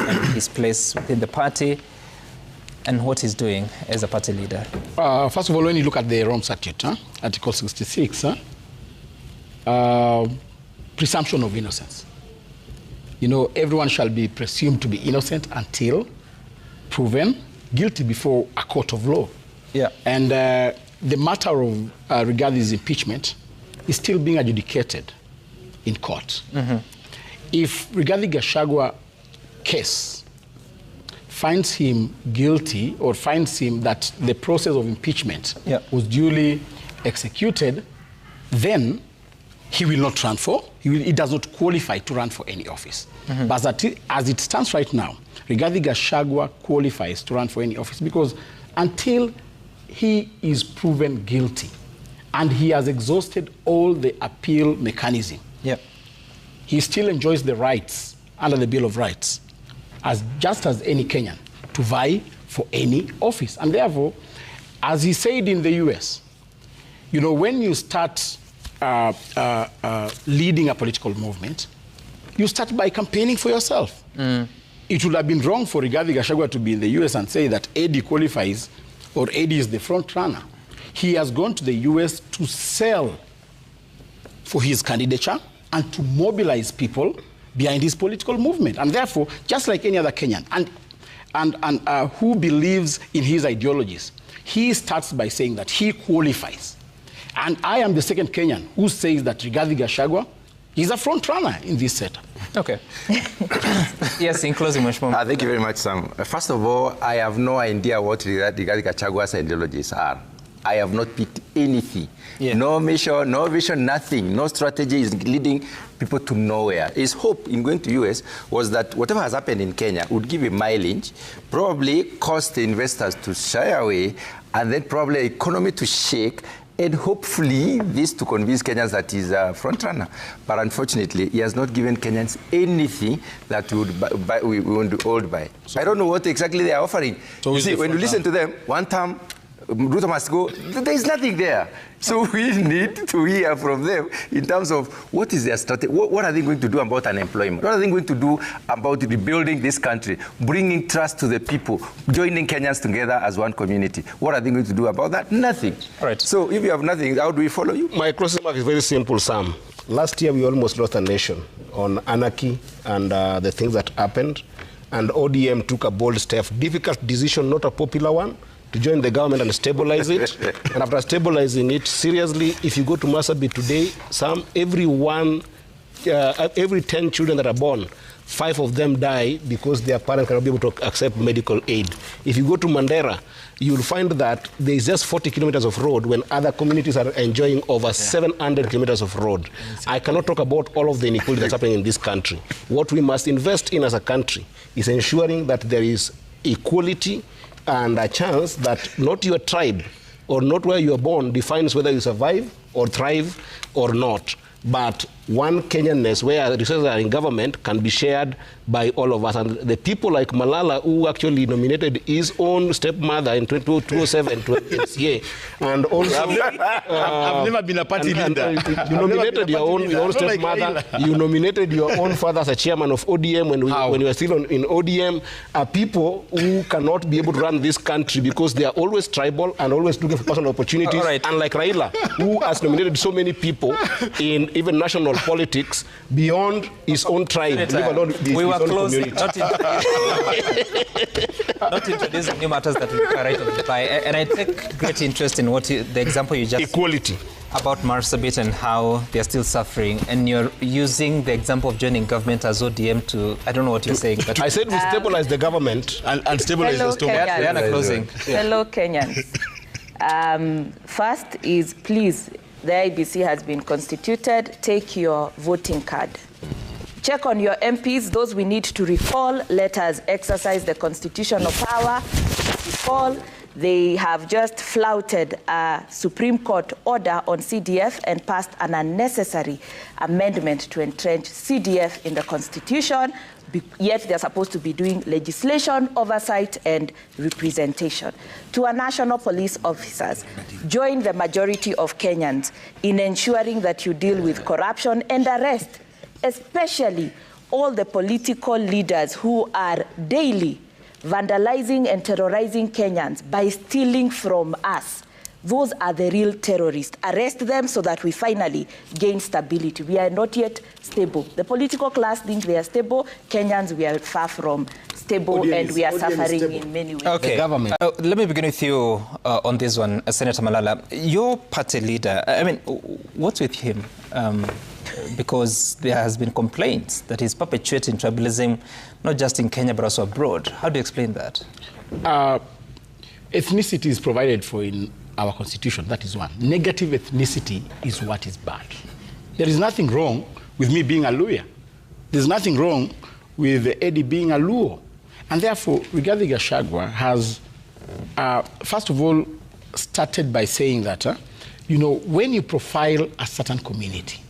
and his place within the party and what he's doing as a party leader? First of all, when you look at the Rome Statute, Article 66, presumption of innocence. You know, everyone shall be presumed to be innocent until proven guilty before a court of law. Yeah. And the matter of regarding his impeachment is still being adjudicated in court. If regarding Gachagua case finds him guilty or finds him that the process of impeachment was duly executed, then he will not run for, he does not qualify to run for any office. But as it stands right now, regarding Gachagua qualifies to run for any office because until he is proven guilty and he has exhausted all the appeal mechanism, he still enjoys the rights under the Bill of Rights, just as any Kenyan, to vie for any office. And therefore, as he said in the US, you know, when you start leading a political movement, you start by campaigning for yourself. It would have been wrong for Rigathi Gachagua to be in the US and say that Eddie qualifies or Eddie is the front runner. He has gone to the US to sell for his candidature and to mobilize people behind his political movement. And therefore, just like any other Kenyan, and who believes in his ideologies, he starts by saying that he qualifies. And I am the second Kenyan who says that Rigathi Gachagua is a front runner in this setup. Okay. Yes, in closing, Mheshimiwa. Thank you very much, Sam. First of all, I have no idea what Rigathi Gachagua's ideologies are. I have not picked anything. No mission, no vision, nothing. No strategy is leading people to nowhere. His hope in going to US was that whatever has happened in Kenya would give a mileage, probably cause the investors to shy away, and then probably the economy to shake, and hopefully this to convince Kenyans that he's a front runner. But unfortunately, he has not given Kenyans anything that we would hold by. So I don't know what exactly they are offering. So you see, when you listen to them, one term, Ruto must go, there is nothing there. So we need to hear from them in terms of what is their strategy, what are they going to do about unemployment? What are they going to do about rebuilding this country, bringing trust to the people, joining Kenyans together as one community? What are they going to do about that? Nothing. All right. So if you have nothing, how do we follow you? My closing remark is very simple, Sam. Last year we almost lost a nation on anarchy and the things that happened. And ODM took a bold step, difficult decision, not a popular one, to join the government and stabilize it. And after stabilizing it, seriously, if you go to Marsabit today, every 10 children that are born, 5 of them die because their parents cannot be able to accept medical aid. If you go to Mandera, you'll find that there is just 40 kilometers of road when other communities are enjoying over 700 kilometers of road. I cannot talk about all of the inequality that's happening in this country. What we must invest in as a country is ensuring that there is equality and a chance that not your tribe or not where you are born defines whether you survive or thrive or not. But one Kenyanness where resources are in government can be shared by all of us. And the people like Malala, who actually nominated his own stepmother in 2007 to MCA, and also I've never been a party leader. You nominated your own stepmother. You nominated your own father as a chairman of ODM when you were still in ODM. Are people who cannot be able to run this country because they are always tribal and always looking for personal opportunities. Right. Unlike Raila, who has nominated so many people in even national politics beyond his own tribe. We were close, not introducing new matters that will require right of reply. And I take great interest in the example you just... Equality. About Marsabit and how they're still suffering. And you're using the example of joining government as ODM to... I don't know what you're saying. But I said we stabilize the government and stabilize the stomach. Diana, closing. Fellow Kenyans. First is, please, the IBC has been constituted. Take your voting card. Check on your MPs, those we need to recall. Let us exercise the constitutional power to recall. They have just flouted a Supreme Court order on CDF and passed an unnecessary amendment to entrench CDF in the Constitution, yet they're supposed to be doing legislation, oversight, and representation. To our national police officers, join the majority of Kenyans in ensuring that you deal with corruption and arrest, especially all the political leaders who are daily vandalizing and terrorizing Kenyans by stealing from us. Those are the real terrorists. Arrest them so that we finally gain stability. We are not yet stable. The political class think they are stable. Kenyans, we are far from stable, and we are suffering in many ways. Okay. Government. Let me begin with you on this one, Senator Malala. Your party leader, I mean, what's with him? Because there has been complaints that he's perpetuating tribalism, not just in Kenya, but also abroad. How do you explain that? Ethnicity is provided for in our constitution, that is one. Negative ethnicity is what is bad. There is nothing wrong with me being a Luya. There's nothing wrong with Eddie being a Luo. And therefore, Rigathi Gachagua has, first of all, started by saying that, when you profile a certain community,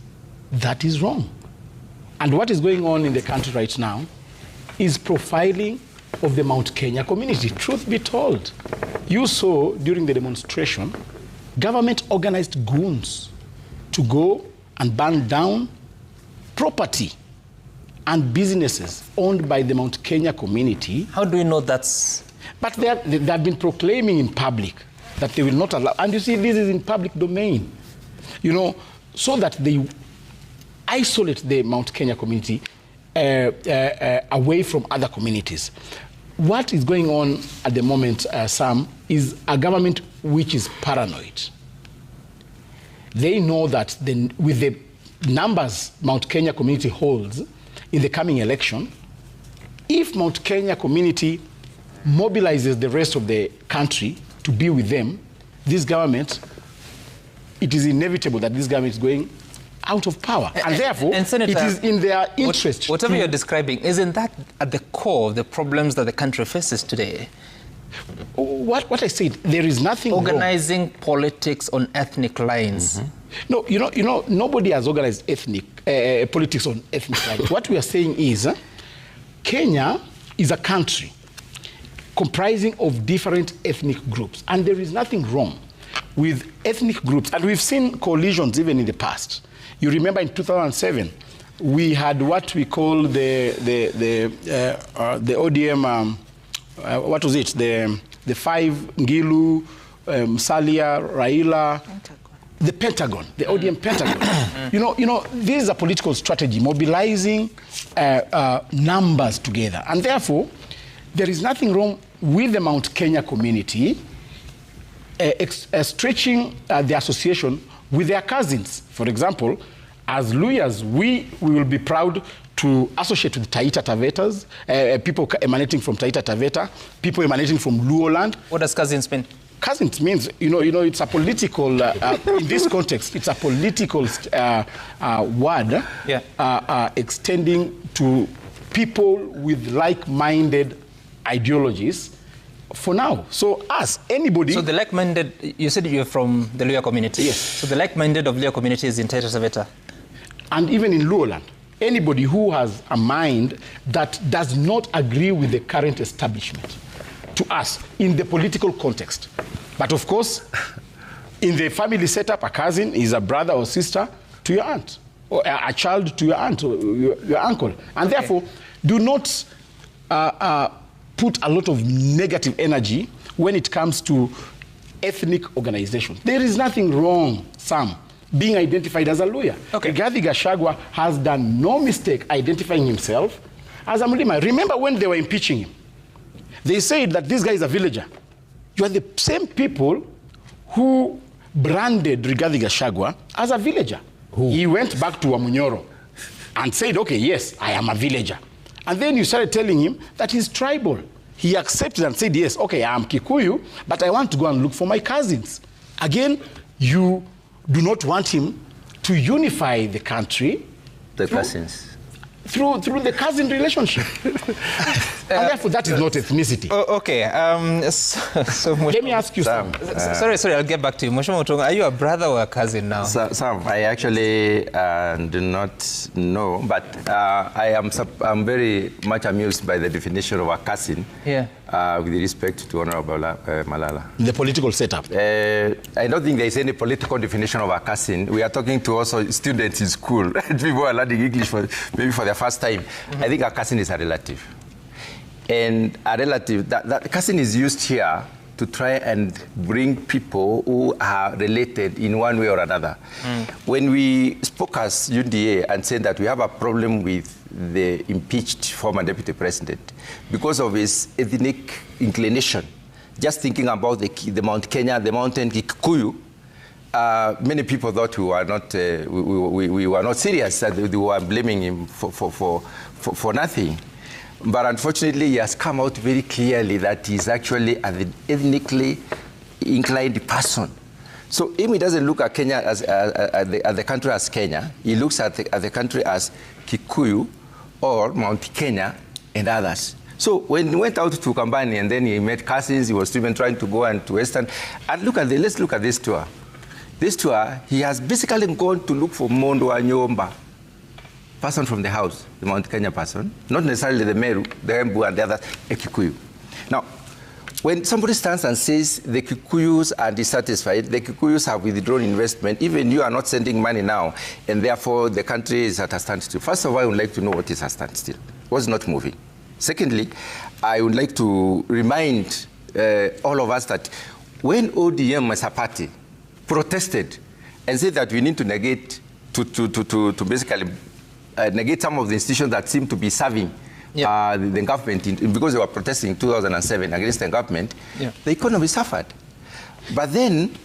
that is wrong. And what is going on in the country right now is profiling of the Mount Kenya community. Truth be told, you saw during the demonstration, government organized goons to go and burn down property and businesses owned by the Mount Kenya community. How do you know that's... But they have been proclaiming in public that they will not allow, and you see this is in public domain, so that they isolate the Mount Kenya community away from other communities. What is going on at the moment, Sam, is a government which is paranoid. They know that with the numbers Mount Kenya community holds in the coming election, if Mount Kenya community mobilizes the rest of the country to be with them, this government, it is inevitable that this government is going out of power. And therefore, Senator, it is in their interest. Whatever you're describing, isn't that at the core of the problems that the country faces today? What I said, there is nothing organizing wrong. Politics on ethnic lines. No, nobody has organized politics on ethnic lines. What we are saying is, Kenya is a country comprising of different ethnic groups, and there is nothing wrong with ethnic groups. And we've seen coalitions even in the past. You remember in 2007, we had what we call the ODM. What was it? The five Ngilu, Salia, Raila, the Pentagon, the ODM Pentagon. This is a political strategy, mobilizing numbers together, and therefore there is nothing wrong with the Mount Kenya community stretching the association with their cousins. For example, as Luyas, we will be proud to associate with Taita Tavetas, people emanating from Taita Taveta, people emanating from Luo land. What does cousins mean? Cousins means, it's a political, in this context, it's a political word extending to people with like-minded ideologies for now. So anybody... So the like-minded, you said you're from the Luo community. Yes. So the like-minded of Luo community is in Taita Taveta. And even in Luo land. Anybody who has a mind that does not agree with the current establishment, to us, in the political context. But of course, in the family setup, a cousin is a brother or sister to your aunt, or a child to your aunt or your uncle. And therefore, do not put a lot of negative energy when it comes to ethnic organization. There is nothing wrong, Sam, being identified as a lawyer. Okay. Rigathi Gachagua has done no mistake identifying himself as a Mlima. Remember when they were impeaching him? They said that this guy is a villager. You are the same people who branded Rigathi Gachagua as a villager. Who? He went back to Wamunyoro and said, okay, yes, I am a villager. And then you started telling him that he's tribal. He accepted and said, yes, okay, I am Kikuyu, but I want to go and look for my cousins. Again, you do not want him to unify the country. The cousins. Through the cousin relationship. And therefore, that is not ethnicity. Okay. Let me ask you something. Sorry, I'll get back to you. Mheshimiwa Mutunga, are you a brother or a cousin now? Sam, I actually do not know, but I'm very much amused by the definition of a cousin. Yeah. With respect to Honorable Malala. The political setup. I don't think there is any political definition of a cousin. We are talking to also students in school. People are learning English maybe for the first time. I think a cousin is a relative. And a relative, that cousin is used here to try and bring people who are related in one way or another. When we spoke as UDA and said that we have a problem with the impeached former deputy president because of his ethnic inclination, just thinking about the Mount Kenya, the mountain Kikuyu, many people thought we were not serious, that they were blaming him for nothing. But unfortunately, he has come out very clearly that he's actually an ethnically inclined person. So if he doesn't look at Kenya as at the country as Kenya, he looks at the country as Kikuyu or Mount Kenya and others. So when he went out to Kambani and then he met cousins, he was even trying to go to Western. And let's look at this tour. This tour, he has basically gone to look for Mondo Anyomba, person from the house, the Mount Kenya person, not necessarily the Meru, the Embu and the others, a Kikuyu. Now, when somebody stands and says the Kikuyus are dissatisfied, the Kikuyus have withdrawn investment, even you are not sending money now, and therefore the country is at a standstill. First of all, I would like to know what is a standstill. What's not moving? Secondly, I would like to remind all of us that when ODM as a party protested and said that we need to negate, to basically negate some of the institutions that seem to be serving the government because they were protesting in 2007 against the government, the economy suffered. But then,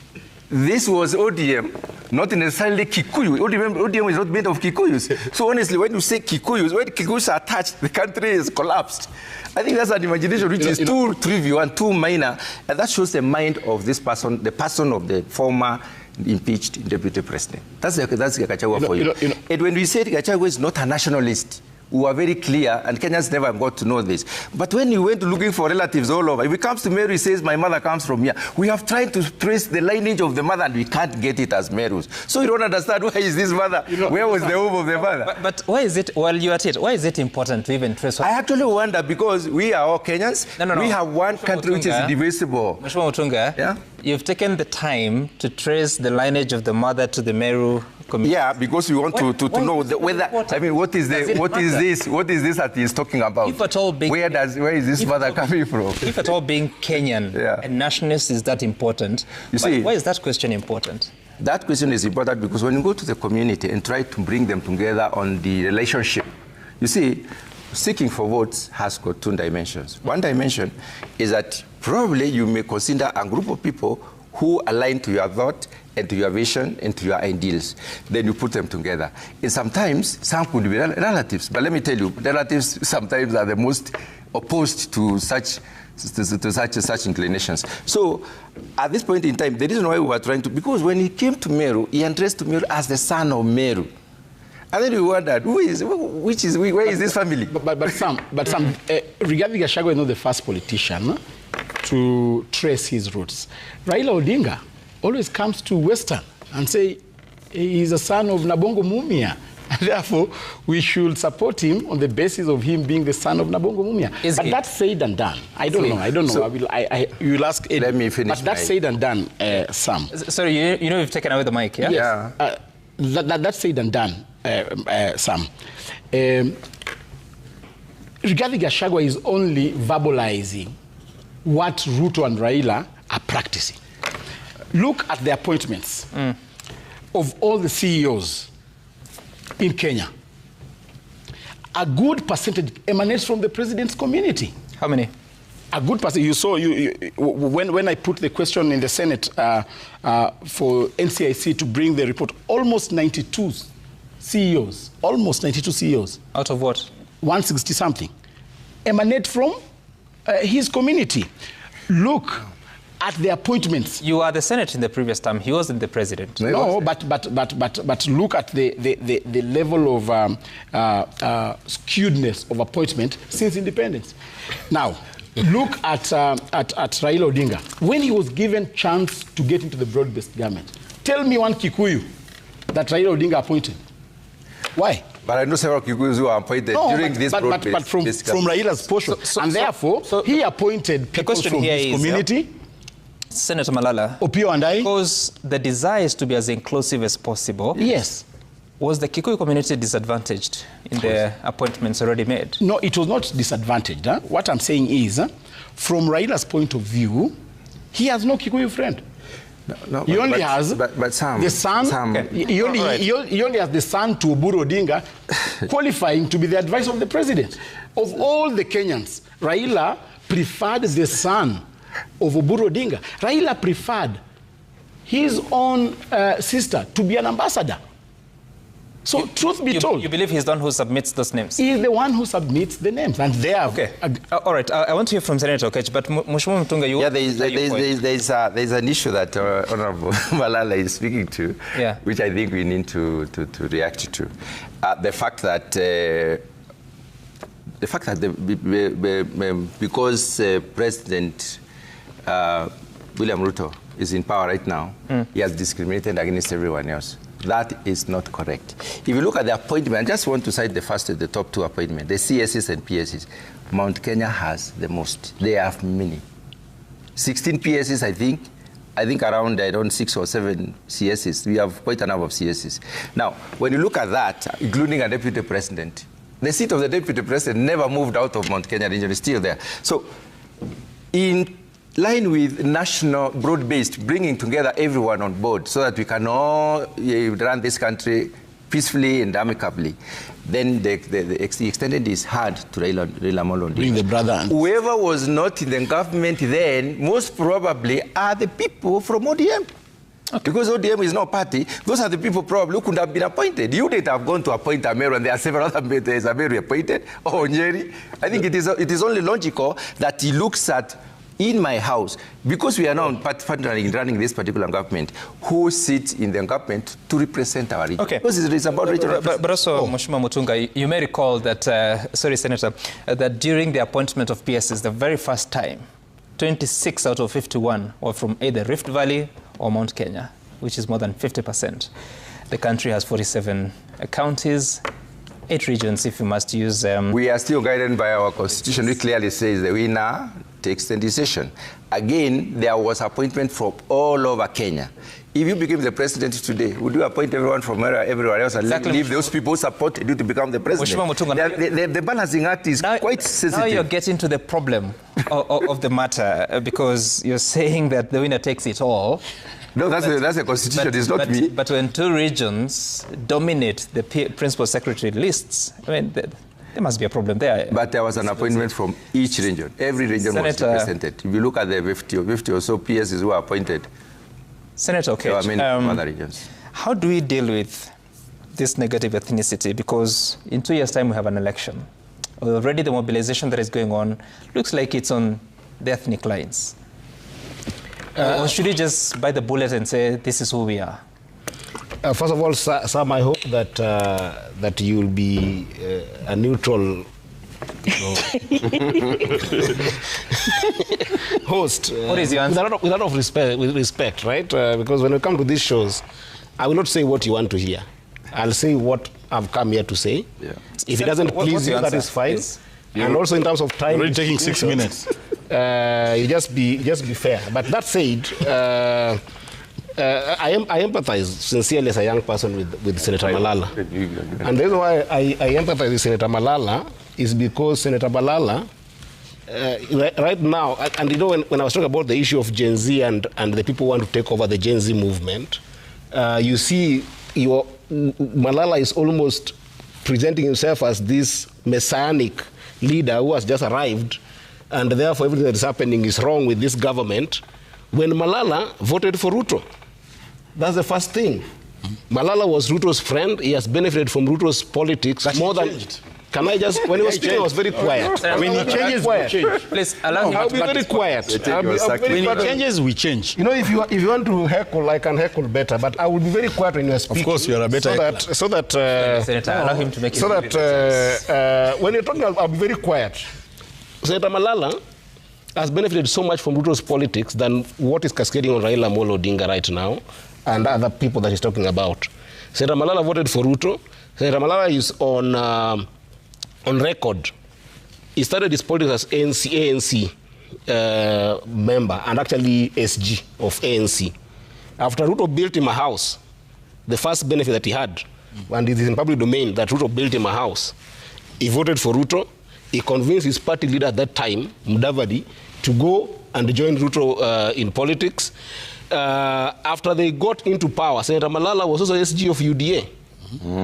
this was ODM, not necessarily Kikuyu. ODM is not made of Kikuyus. So honestly, when you say Kikuyus, when Kikuyus are attached, the country is collapsed. I think that's an imagination which is too trivial and too minor. And that shows the mind of this person, the person of the former impeached deputy president. That's Gachagua for you. And when we said Gachagua is not a nationalist, we were very clear, and Kenyans never got to know this. But when you went looking for relatives all over, if it comes to Meru, he says, my mother comes from here. We have tried to trace the lineage of the mother, and we can't get it as Merus. So you don't understand, why is this mother? Where was the home of the mother? But why is it, while you're at it, why is it important to even trace? I actually wonder, because we are all Kenyans. No. We have one country which is divisible. Mheshimiwa Mutunga, you've taken the time to trace the lineage of the mother to the Meru community. Yeah, because we want to know whether, I mean, what is this that he's talking about? If at all being, where is this mother coming from? If at all being Kenyan and nationalist is that important, you see, why is that question important? That question is important because when you go to the community and try to bring them together on the relationship, you see, seeking for votes has got two dimensions. One dimension is that probably you may consider a group of people who align to your thought and to your vision and to your ideals. Then you put them together. And sometimes, some could be relatives. But let me tell you, relatives sometimes are the most opposed to such inclinations. So, at this point in time, the reason why we were trying to, because when he came to Meru, he addressed to Meru as the son of Meru. And then we wondered, where is this family? But Sam, regarding Gachagua is not the first politician to trace his roots. Raila Odinga always comes to Western and say he's a son of Nabongo Mumia. And therefore, we should support him on the basis of him being the son of Nabongo Mumia. But that's said and done. I don't know. So, you will ask Eddie. Let me finish. But that's said and done, Sam. Sorry, you know you've taken away the mic, yeah? Yes. That's said and done, Sam. Rigathi Gachagua is only verbalizing what Ruto and Raila are practicing. Look at the appointments of all the CEOs in Kenya. A good percentage emanates from the president's community. How many? A good percentage. You saw when I put the question in the Senate for NCIC to bring the report, almost 92 CEOs, almost 92 CEOs. Out of what? 160 something. Emanate from his community. Look at the appointments. You are the Senate in the previous term. He wasn't the president. No, but look at the level of skewedness of appointment since independence. Now, look at Raila Odinga. When he was given chance to get into the broad-based government, tell me one Kikuyu that Raila Odinga appointed. Why? But I know several Kikuyus who are appointed during this broad-based. But from Raila's portion. And therefore, he appointed people from his community. Senator Malala, Opio and I. Because the desire is to be as inclusive as possible. Yes. Was the Kikuyu community disadvantaged in the appointments already made? No, it was not disadvantaged. Huh? What I'm saying is, from Raila's point of view, he has no Kikuyu friend. No, he only has Sam, the son. Okay. He only has the son to Oburu Odinga, qualifying to be the advisor of the president. Of all the Kenyans, Raila preferred the son of Oburu Odinga. Raila preferred his own sister to be an ambassador. So, truth be told, you believe he's the one who submits those names? He is the one who submits the names, and they are. Okay. All right. I want to hear from Senator Okech, but Mheshimiwa Mutunga, you. Yeah, there's an issue that Honorable Malala is speaking to, which I think we need to react to. The fact that because President William Ruto is in power right now, he has discriminated against everyone else. That is not correct. If you look at the appointment, I just want to cite the top two appointments, the CSs and PSs. Mount Kenya has the most. They have many. 16 PSs, I think around 6 or 7 CSs. We have quite a number of CSs. Now, when you look at that, including a deputy president, the seat of the deputy president never moved out of Mount Kenya region. It's still there. So, in line with national broad-based, bringing together everyone on board so that we can all run this country peacefully and amicably, then the extended is hard to Raila Odinga. Bring the brother and whoever was not in the government then, most probably are the people from ODM. Okay. Because ODM is no party, those are the people probably who could have been appointed. You didn't have gone to appoint Ameru, and there are several other Ameru appointed, or Nyeri. I think it is only logical that he looks at, in my house, because we are now partnering in running this particular government, who sits in the government to represent our region. Okay. Because it's about regional. But also, Mheshimiwa Mutunga, you may recall that, sorry, Senator, that during the appointment of PSs, the very first time, 26 out of 51 were from either Rift Valley or Mount Kenya, which is more than 50%. The country has 47 counties, 8 regions, if you must use... We are still guided by our constitution, which clearly says the winner takes the decision. Again, there was appointment from all over Kenya. If you became the president today, would you appoint everyone from everywhere else and leave those people who supported you to become the president? The balancing act is quite sensitive. Now you're getting to the problem of the matter, because you're saying that the winner takes it all. No, that's the constitution, it's not me. But when 2 regions dominate the principal secretary lists, I mean, there must be a problem there. But there was an appointment from each region. Every region was represented. If you look at the 50 or so PSs who were appointed, Senator Okech, there are many other regions. How do we deal with this negative ethnicity? Because in 2 years' time, we have an election. Already the mobilization that is going on looks like it's on the ethnic lines. Or should we just bite the bullet and say, this is who we are? First of all, Sam, I hope that that you'll be a neutral host. What is your answer? With a lot of respect, right? Because when we come to these shows, I will not say what you want to hear. I'll say what I've come here to say. Yeah. If it doesn't please you, that is fine. Yes. And also in terms of time, already taking 6 minutes. You just be fair. But that said, I empathize sincerely as a young person with Senator Malala. And the reason why I empathize with Senator Malala is because Senator Malala, right now, and you know, when I was talking about the issue of Gen Z and the people who want to take over the Gen Z movement, you see Malala is almost presenting himself as this messianic leader who has just arrived, and therefore everything that is happening is wrong with this government, when Malala voted for Ruto. That's the first thing. Malala was Ruto's friend. He has benefited from Ruto's politics more than... Can I just, when he was speaking, I was very quiet. When he changes, we change. Please allow me I'll to be very quiet. When he changes, we change. You know, if you want to heckle, I can heckle better, but I will be very quiet when you are speaking. Of course, you are a better so that Senator, allow him to make so that when you're talking, I'll be very quiet. Senator Malala has benefited so much from Ruto's politics than what is cascading on Raila Amolo Odinga right now and other people that he's talking about. Senator Malala voted for Ruto. Senator Malala is on record. He started his politics as ANC member and actually SG of ANC. After Ruto built him a house, the first benefit that he had, and it is in public domain that Ruto built him a house, he voted for Ruto. He convinced his party leader at that time, Mudavadi, to go and join Ruto in politics. After they got into power, Senator Malala was also SG of UDA.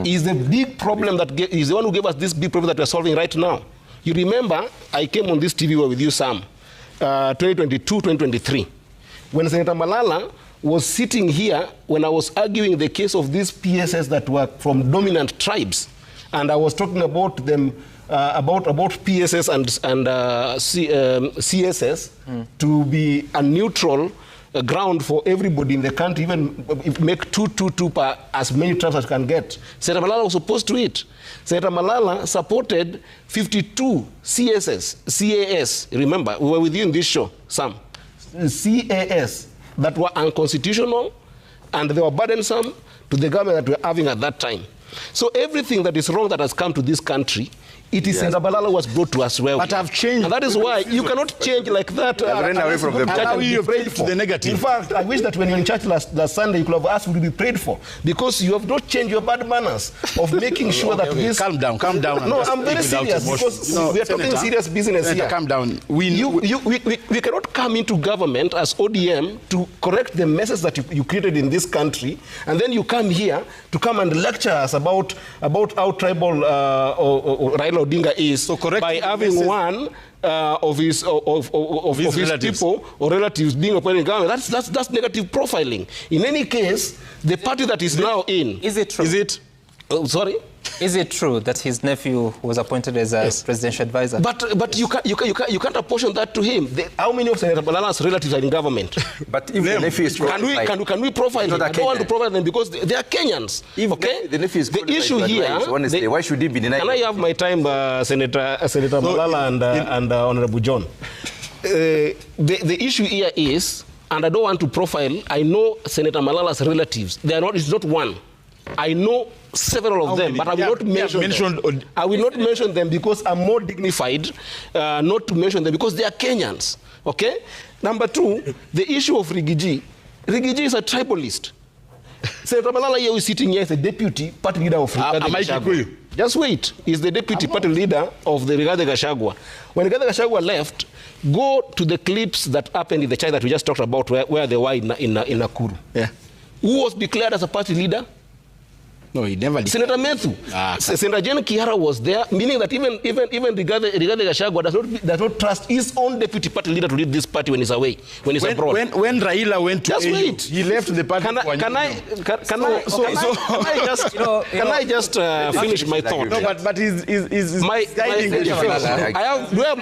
Is the big problem that is the one who gave us this big problem that we're solving right now. You remember, I came on this TV with you, Sam, 2022, 2023, when Senator Malala was sitting here when I was arguing the case of these PSS that were from dominant tribes, and I was talking about them about PSS and CSS to be a neutral ground for everybody in the country, even make 2 per as many tribes as can get. Senator Malala was opposed to it. Senator Malala supported 52 CAS, remember, we were with you in this show, Sam, CAS that were unconstitutional and they were burdensome to the government that we were having at that time. So everything that is wrong that has come to this country, it is Senator Malala was brought to us well. But I've changed. And that is why you cannot change like that. Run away from the How you prayed for the negative. In fact, I wish that when you were in church last Sunday, you could have asked to be prayed for. Because you have not changed your bad manners of making sure that this... Calm down. No, I'm very serious because we are talking serious business Senator, here. calm down. We cannot come into government as ODM to correct the messes that you created in this country, and then you come here to come and lecture us about how tribal Raila Odinga is, so by having one of his people or relatives being appointed in government. That's negative profiling. In any case, the party that is now in... Is it true? Is it? Sorry? Is it true that his nephew was appointed as a presidential advisor? But you can't apportion that to him. How many of Senator Malala's relatives are in government? But if the nephew is can we profile them? I don't want to profile them because they are Kenyans. Okay? The nephew is the issue here. Honestly, why should he be denied? Can I have my time, Senator Malala and Honorable John? The issue here is, and I don't want to profile. I know Senator Malala's relatives. They are not. It's not one. I know several of them, but I will not mention them. I will not mention them because I'm more dignified not to mention them because they are Kenyans. Okay? Number two, the issue of Rigiji. Rigiji is a tribalist. Senator Malala here is sitting here as the deputy party leader of Gachagua. Just wait. He's the deputy party leader of the Gachagua. When Gachagua left, go to the clips that happened in the China that we just talked about where they were in Nakuru. Yeah. Who was declared as a party leader? No, he never. Senator Methu. Senator Jen Kiara was there, meaning that even Rigathi Gachagua does not trust his own deputy party leader to lead this party when he's away, when he's abroad. When Raila went to AU, he left the party. Can I just finish my thought? No, but he's guiding the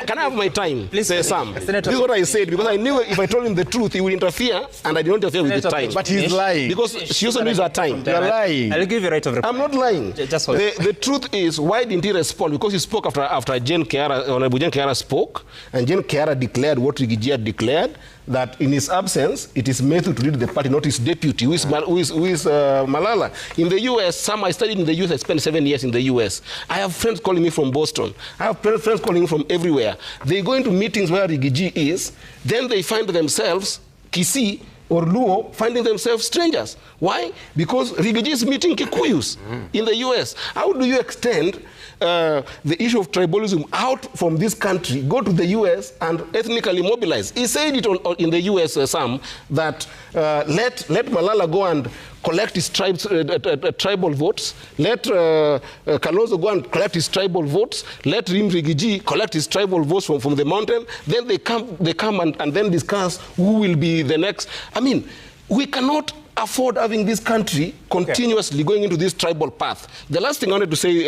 Can I have my time? Please, Sam. This is what I said because I knew if I told him the truth, he would interfere, and I did not interfere with his time. But he's lying. Because she also needs her time. You're lying. I'll give you right of reply. I'm not lying. The truth is, why didn't he respond? Because he spoke after Jen Kiara, Honorable Jen Kiara spoke, and Jen Kiara declared what Rigiji had declared, that in his absence, it is Methu to lead the party, not his deputy, who is Malala. In the U.S., I studied in the U.S., I spent 7 years in the U.S. I have friends calling me from Boston. I have friends calling me from everywhere. They go into meetings where Rigiji is, then they find themselves, Kisii, or Luo finding themselves strangers. Why? Because Rigiji is meeting Kikuyus in the U.S. How do you extend the issue of tribalism out from this country, go to the U.S. and ethnically mobilize? He said it in the U.S., Sam, that let Malala go and collect his tribal votes, let Kalonzo go and collect his tribal votes, let Rigiji collect his tribal votes from the mountain, then they come and then discuss who will be the next. I mean, we cannot afford having this country continuously going into this tribal path. The last thing I wanted to say,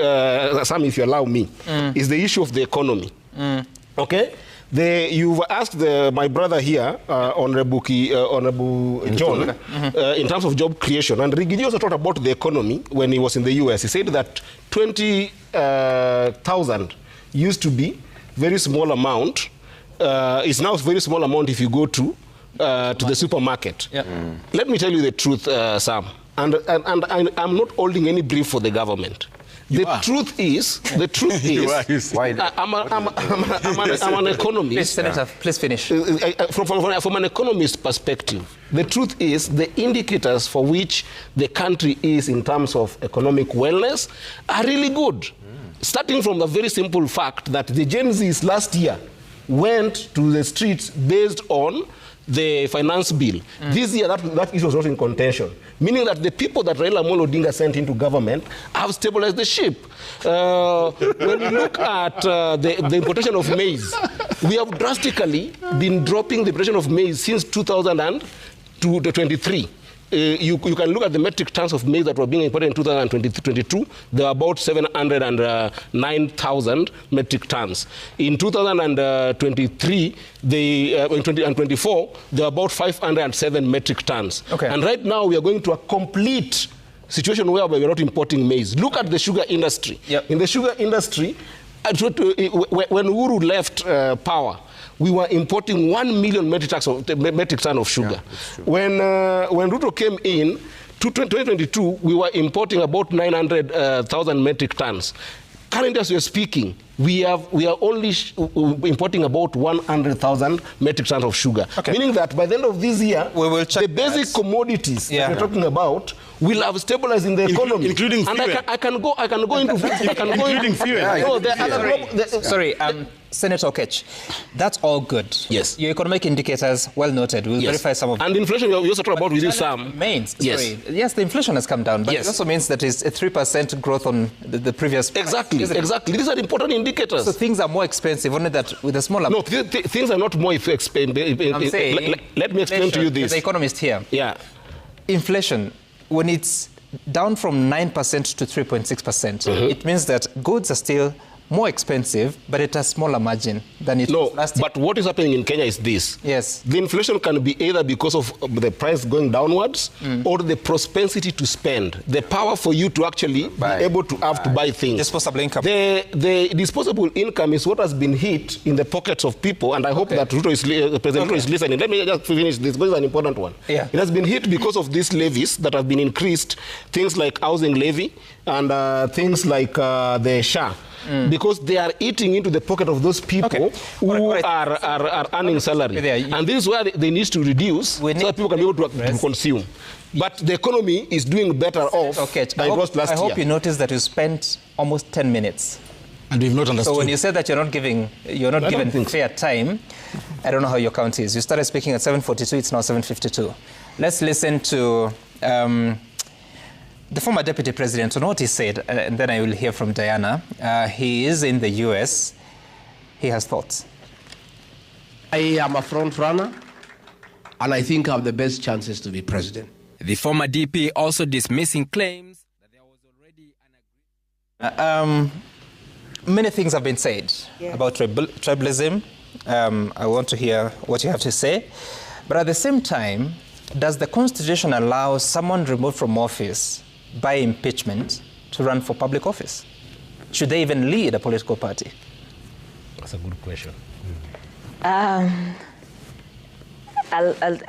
Sam, if you allow me, is the issue of the economy. Okay? You've asked my brother here, Honorable John, in terms of job creation. And Rigidi also talked about the economy when he was in the US. He said that 20,000 used to be very small amount. It's now a very small amount if you go to the supermarket. Let me tell you the truth, Sam. And I'm not holding any brief for the government. The truth is, I'm an economist. Please, Senator, please finish. From an economist perspective, the truth is the indicators for which the country is in terms of economic wellness are really good. Starting from the very simple fact that the Gen Zs last year went to the streets based on the finance bill. This year, that issue was not in contention, meaning that the people that Raila Amolo Odinga sent into government have stabilized the ship. When you look at the importation of maize, we have drastically been dropping the importation of maize since 2023. You can look at the metric tons of maize that were being imported in 2022. There were about 709,000 metric tons. In 2023, in 2024, there were about 507 metric tons. And right now, we are going to a complete situation where we are not importing maize. Look at the sugar industry. In the sugar industry, when Uhuru left power, we were importing 1 million metric ton of sugar. When Ruto came in, 2022, we were importing about 900,000 metric tons. Currently, as we are speaking, we are only importing about 100,000 metric tons of sugar. Meaning that by the end of this year, we will check the basic commodities that we're talking about will have stabilized in the economy. Including fuel. And I can go into including fuel. No, Sorry, Senator Okech, that's all good. Yes. Your economic indicators, well noted. We'll verify some of them. And inflation, we also talk about within some. Yes, the inflation has come down, but it also means that it's a 3% growth on the previous price. Exactly. These are important indicators. So things are more expensive, only that with a smaller... No, things are not more expensive. I'm saying, let me explain to you this. The economist here. Inflation, when it's down from 9% to 3.6%, it means that goods are still more expensive, but at a smaller margin than it was last year. But what is happening in Kenya is this. Yes. The inflation can be either because of the price going downwards or the propensity to spend. The power for you to actually be able to have to buy things. Disposable income. The disposable income is what has been hit in the pockets of people, and I hope that President Ruto is listening. Let me just finish this, because it's an important one. It has been hit because of these levies that have been increased, things like housing levy and things like the SHA. Because they are eating into the pocket of those people who are earning salary. And this is where they need to reduce so that people can be able to consume. But the economy is doing better off than it was last year. I hope you noticed that you spent almost 10 minutes. And we've not understood. So when you said that you're not given fair time, I don't know how your count is. You started speaking at 7:42, it's now 7:52. Let's listen to the former deputy president on what he said, and then I will hear from Diana. He is in the US. He has thoughts. I am a front runner, and I think I have the best chances to be president. The former DP also dismissing claims that there was already an agreement. Many things have been said about tribalism. I want to hear what you have to say. But at the same time, does the Constitution allow someone removed from office by impeachment to run for public office? Should they even lead a political party? That's a good question.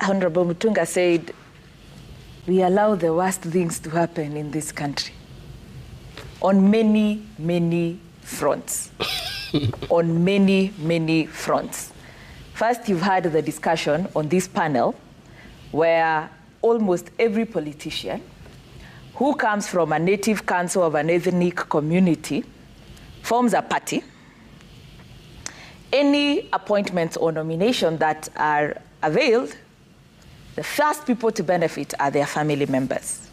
Honorable Mutunga said, we allow the worst things to happen in this country on many, many fronts. On many, many fronts. First, you've had the discussion on this panel where almost every politician who comes from a native council of an ethnic community forms a party. Any appointments or nomination that are availed, the first people to benefit are their family members.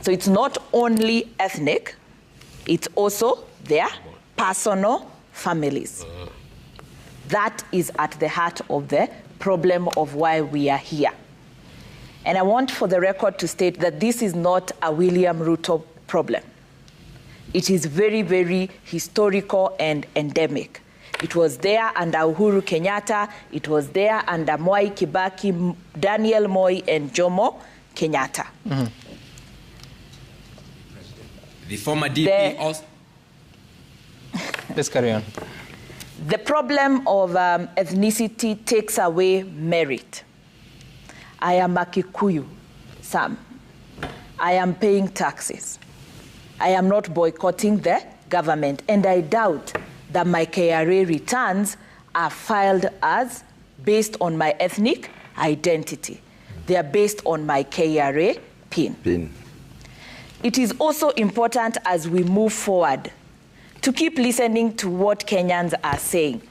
So it's not only ethnic, it's also their personal families. That is at the heart of the problem of why we are here. And I want for the record to state that this is not a William Ruto problem. It is very, very historical and endemic. It was there under Uhuru Kenyatta, it was there under Mwai Kibaki, Daniel Moi, and Jomo Kenyatta. Mm-hmm. The former DP also... Let's carry on. The problem of ethnicity takes away merit. I am a Kikuyu, Sam. I am paying taxes. I am not boycotting the government, and I doubt that my KRA returns are filed as based on my ethnic identity. They are based on my KRA PIN. It is also important as we move forward to keep listening to what Kenyans are saying.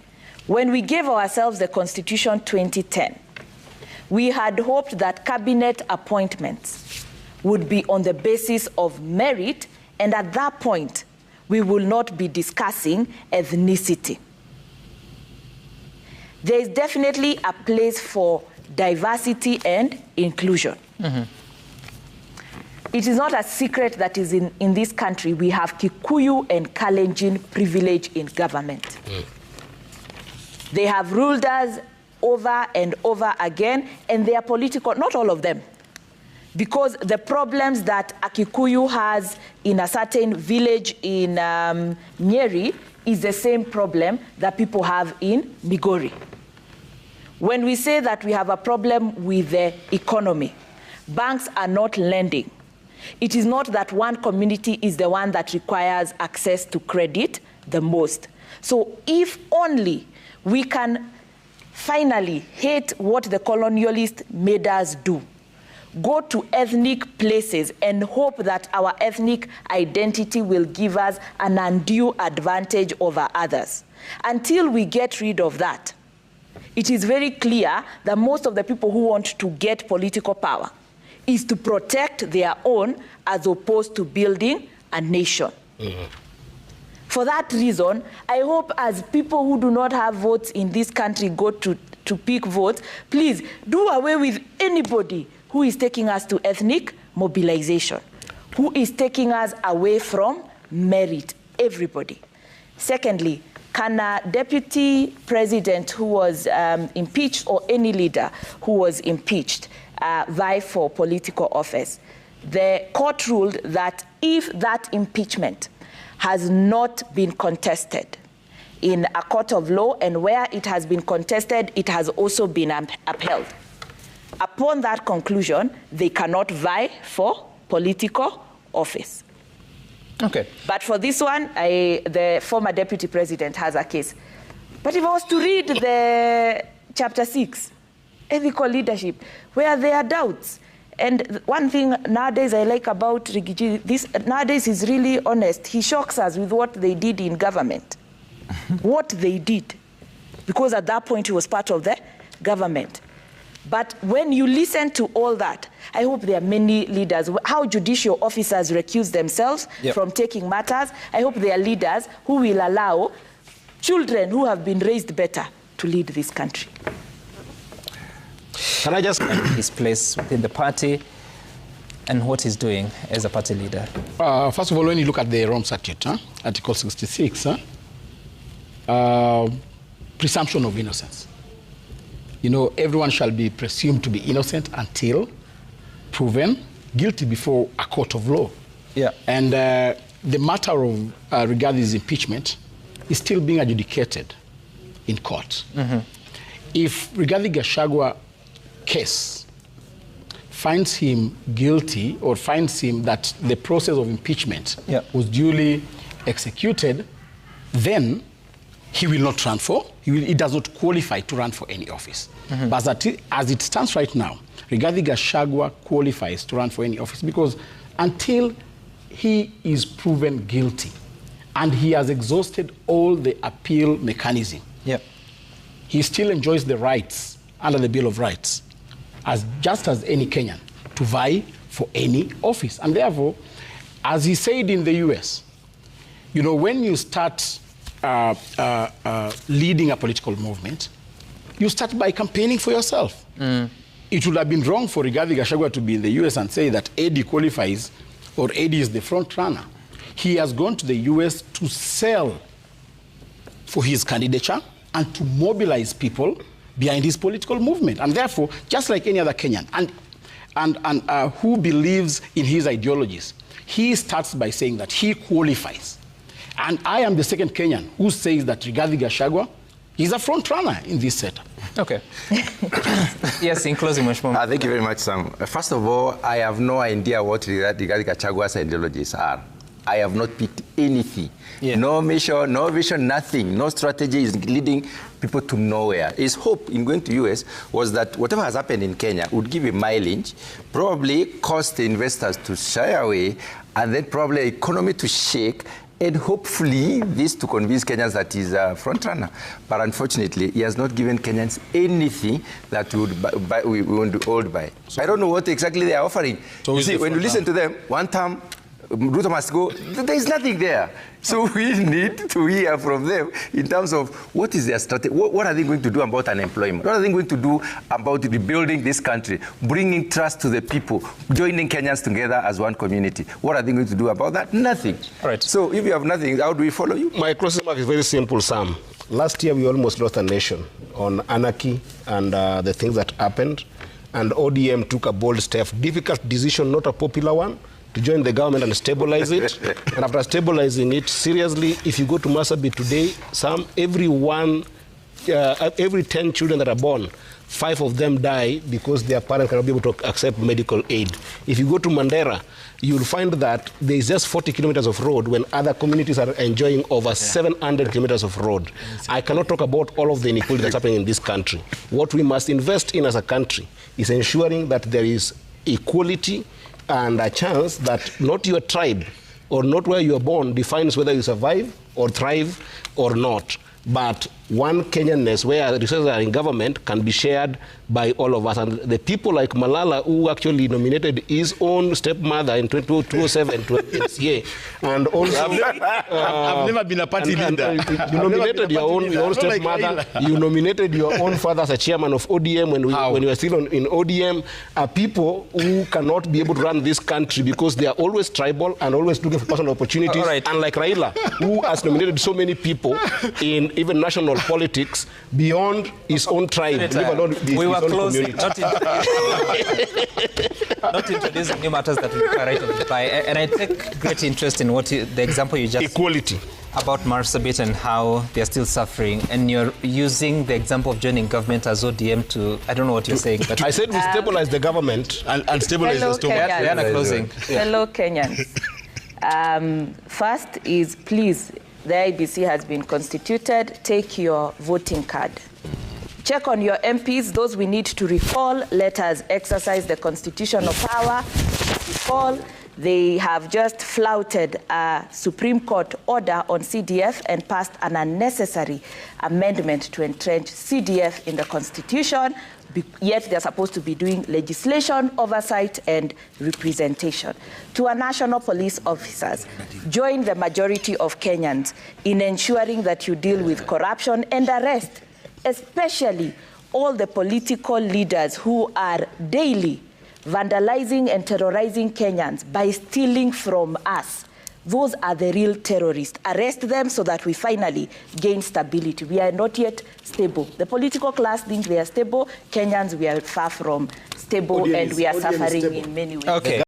When we gave ourselves the Constitution 2010, we had hoped that cabinet appointments would be on the basis of merit, and at that point, we will not be discussing ethnicity. There is definitely a place for diversity and inclusion. Mm-hmm. It is not a secret that is in this country, we have Kikuyu and Kalenjin privilege in government. Mm. They have ruled us over and over again, and they are political, not all of them. Because the problems that a Kikuyu has in a certain village in Nyeri is the same problem that people have in Migori. When we say that we have a problem with the economy, banks are not lending. It is not that one community is the one that requires access to credit the most. So if only we can finally hate what the colonialists made us do, go to ethnic places and hope that our ethnic identity will give us an undue advantage over others. Until we get rid of that, it is very clear that most of the people who want to get political power is to protect their own as opposed to building a nation. Mm-hmm. For that reason, I hope as people who do not have votes in this country go to pick votes, please do away with anybody who is taking us to ethnic mobilization, who is taking us away from merit, everybody. Secondly, can a deputy president who was impeached or any leader who was impeached vie for political office? The court ruled that if that impeachment has not been contested in a court of law, and where it has been contested, it has also been upheld. Upon that conclusion, they cannot vie for political office. Okay. But for this one, the former deputy president has a case. But if I was to read the chapter 6, ethical leadership, where there are doubts, and one thing nowadays I like about Rigiji, nowadays he's really honest. He shocks us with what they did in government. What they did. Because at that point he was part of the government. But when you listen to all that, I hope there are many leaders, how judicial officers recuse themselves from taking matters. I hope there are leaders who will allow children who have been raised better to lead this country. Can I just his place within the party and what he's doing as a party leader? First of all, when you look at the Rome Statute, Article 66, presumption of innocence. You know, everyone shall be presumed to be innocent until proven guilty before a court of law. Yeah. And the matter of regarding his impeachment is still being adjudicated in court. Mm-hmm. If regarding Gachagua case finds him guilty or finds him that the process of impeachment was duly executed, then he will not run for, he does not qualify to run for any office. Mm-hmm. But as it stands right now, regarding Gachagua qualifies to run for any office because until he is proven guilty and he has exhausted all the appeal mechanism, he still enjoys the rights under the Bill of Rights, just as any Kenyan, to vie for any office. And therefore, as he said in the US, you know, when you start leading a political movement, you start by campaigning for yourself. Mm. it would have been wrong for Rigathi Gachagua to be in the US and say that AD qualifies or AD is the front runner. He has gone to the US to sell for his candidature and to mobilize people behind his political movement. And therefore, just like any other Kenyan, and who believes in his ideologies, he starts by saying that he qualifies. And I am the second Kenyan who says that Rigathi Gachagua is a front runner in this setup. Okay. Yes, in closing, Mheshimiwa. Thank you very much, Sam. First of all, I have no idea what Rigathi Gachagua's ideologies are. I have not picked anything. Yeah. No mission, no vision, nothing. No strategy is leading people to nowhere. His hope in going to US was that whatever has happened in Kenya would give a mileage, probably cause the investors to shy away, and then probably the economy to shake, and hopefully this to convince Kenyans that he's a front runner. But unfortunately, he has not given Kenyans anything that we want to hold by. So I don't know what exactly they are offering. So you see, when you listen to them, one term, Ruto must go, there is nothing there. So we need to hear from them in terms of what is their strategy, what are they going to do about unemployment, what are they going to do about rebuilding this country, bringing trust to the people, joining Kenyans together as one community. What are they going to do about that? Nothing. All right. So if you have nothing, how do we follow you? My closing remark is very simple, Sam. Last year we almost lost a nation on anarchy and the things that happened, and ODM took a bold step, difficult decision, not a popular one, to join the government and stabilize it. And after stabilizing it, seriously, if you go to Marsabit today, every 10 children that are born, 5 of them die because their parents cannot be able to accept medical aid. If you go to Mandera, you'll find that there is just 40 kilometers of road when other communities are enjoying over 700 kilometers of road. I cannot talk about all of the inequality that's happening in this country. What we must invest in as a country is ensuring that there is equality and a chance that not your tribe or not where you are born defines whether you survive or thrive or not. But one Kenyanness where resources are in government can be shared by all of us. And the people like Malala, who actually nominated his own stepmother in 2007 to MCA, and also I've never been a party leader. You nominated your own stepmother. You nominated your own father as a chairman of ODM when you were still in ODM. Are people who cannot be able to run this country because they are always tribal and always looking for personal opportunities. Right. Unlike Raila, who has nominated so many people in even national politics beyond his own tribe. We were closing, not introducing new matters that will right of the pie. And I take great interest in what the example you just equality about Marsabit and how they're still suffering. And you're using the example of joining government as ODM to, I don't know what you're saying. But I said we stabilize the government and stabilize the stomach. Closing. Fellow Kenyans. First is, please, the IBC has been constituted. Take your voting card. Check on your MPs, those we need to recall. Let us exercise the constitutional power to recall. They have just flouted a Supreme Court order on CDF and passed an unnecessary amendment to entrench CDF in the Constitution, yet they're supposed to be doing legislation, oversight, and representation. To our national police officers, join the majority of Kenyans in ensuring that you deal with corruption and arrest, especially all the political leaders who are daily vandalizing and terrorizing Kenyans by stealing from us. Those are the real terrorists. Arrest them so that we finally gain stability. We are not yet stable. The political class thinks they are stable. Kenyans, we are far from stable, and we are suffering in many ways. Okay.